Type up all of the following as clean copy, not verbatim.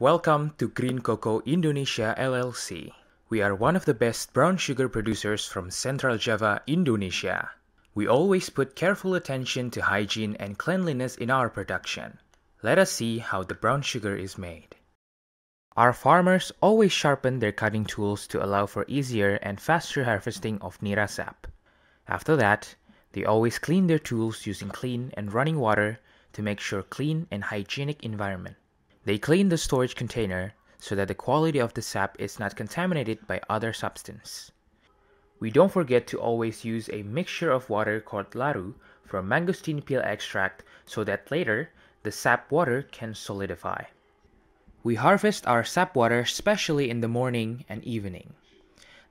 Welcome to Green Coco Indonesia LLC. We are one of the best brown sugar producers from Central Java, Indonesia. We always put careful attention to hygiene and cleanliness in our production. Let us see how the brown sugar is made. Our farmers always sharpen their cutting tools to allow for easier and faster harvesting of nira sap. After that, they always clean their tools using clean and running water to make sure clean and hygienic environment. They clean the storage container so that the quality of the sap is not contaminated by other substance. We don't forget to always use a mixture of water called laru from mangosteen peel extract so that later the sap water can solidify. We harvest our sap water especially in the morning and evening.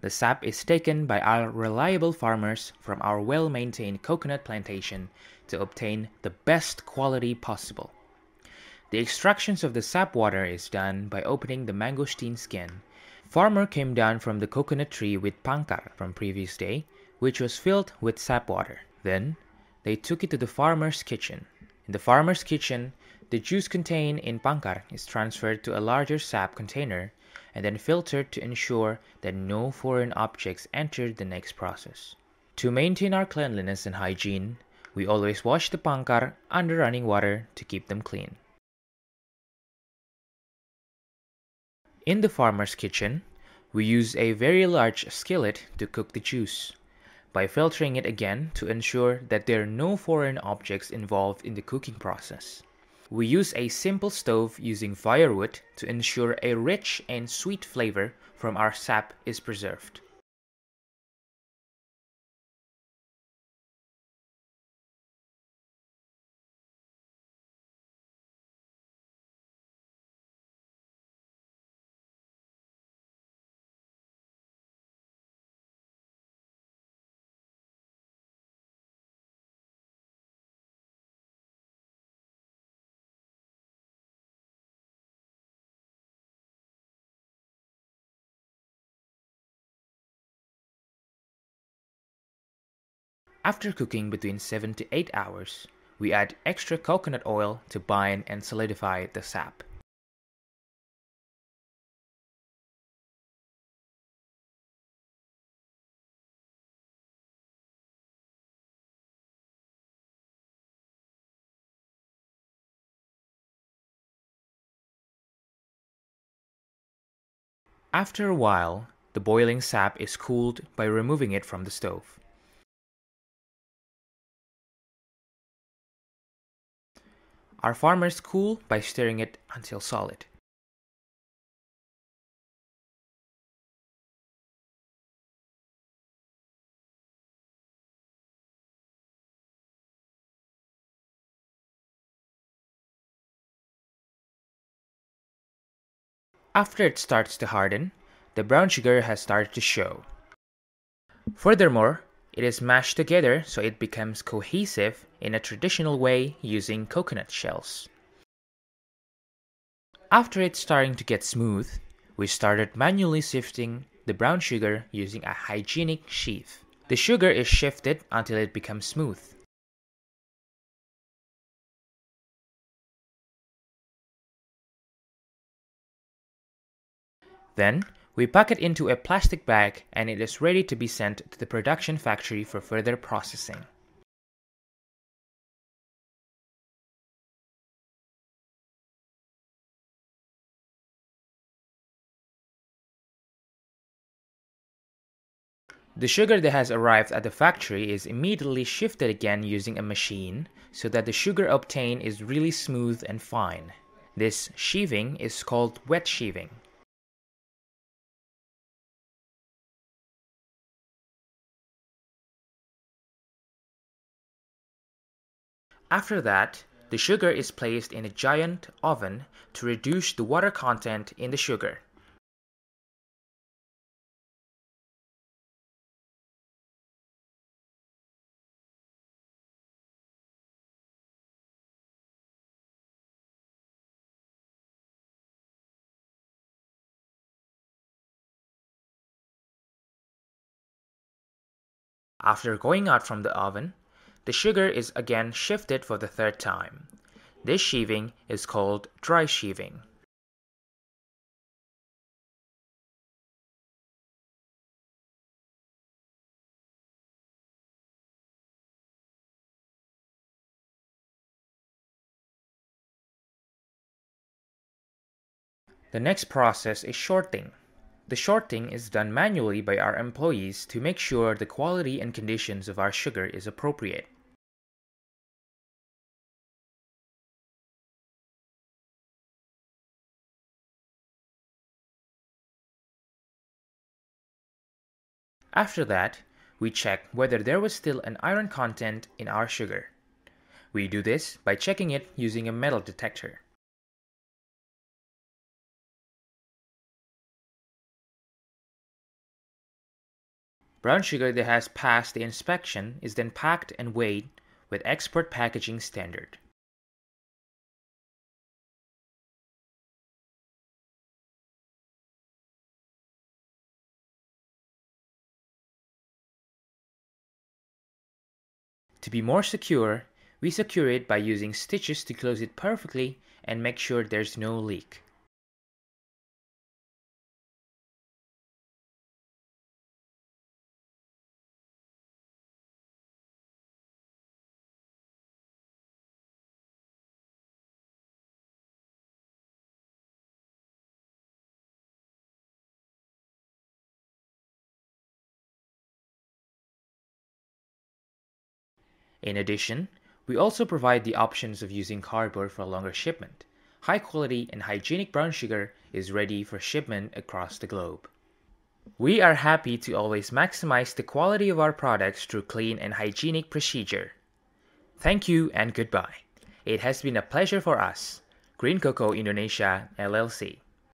The sap is taken by our reliable farmers from our well-maintained coconut plantation to obtain the best quality possible. The extractions of the sap water is done by opening the mangosteen skin. Farmer came down from the coconut tree with pangkar from previous day, which was filled with sap water. Then, they took it to the farmer's kitchen. In the farmer's kitchen, the juice contained in pangkar is transferred to a larger sap container and then filtered to ensure that no foreign objects enter the next process. To maintain our cleanliness and hygiene, we always wash the pangkar under running water to keep them clean. In the farmer's kitchen, we use a very large skillet to cook the juice, by filtering it again to ensure that there are no foreign objects involved in the cooking process. We use a simple stove using firewood to ensure a rich and sweet flavor from our sap is preserved. After cooking between 7 to 8 hours, we add extra coconut oil to bind and solidify the sap. After a while, the boiling sap is cooled by removing it from the stove. Our farmers cool by stirring it until solid. After it starts to harden, the brown sugar has started to show. Furthermore, it is mashed together so it becomes cohesive in a traditional way using coconut shells. After it's starting to get smooth, we started manually sifting the brown sugar using a hygienic sheave. The sugar is shifted until it becomes smooth. Then, we pack it into a plastic bag and it is ready to be sent to the production factory for further processing. The sugar that has arrived at the factory is immediately shifted again using a machine so that the sugar obtained is really smooth and fine. This sheaving is called wet sheaving. After that, the sugar is placed in a giant oven to reduce the water content in the sugar. After going out from the oven, the sugar is again shifted for the third time. This sheaving is called dry sheaving. The next process is shorting. The shorting is done manually by our employees to make sure the quality and conditions of our sugar is appropriate. After that, we check whether there was still an iron content in our sugar. We do this by checking it using a metal detector. Brown sugar that has passed the inspection is then packed and weighed with export packaging standard. To be more secure, we secure it by using stitches to close it perfectly and make sure there's no leak. In addition, we also provide the options of using cardboard for a longer shipment. High quality and hygienic brown sugar is ready for shipment across the globe. We are happy to always maximize the quality of our products through clean and hygienic procedure. Thank you and goodbye. It has been a pleasure for us. Green Coco Indonesia, LLC.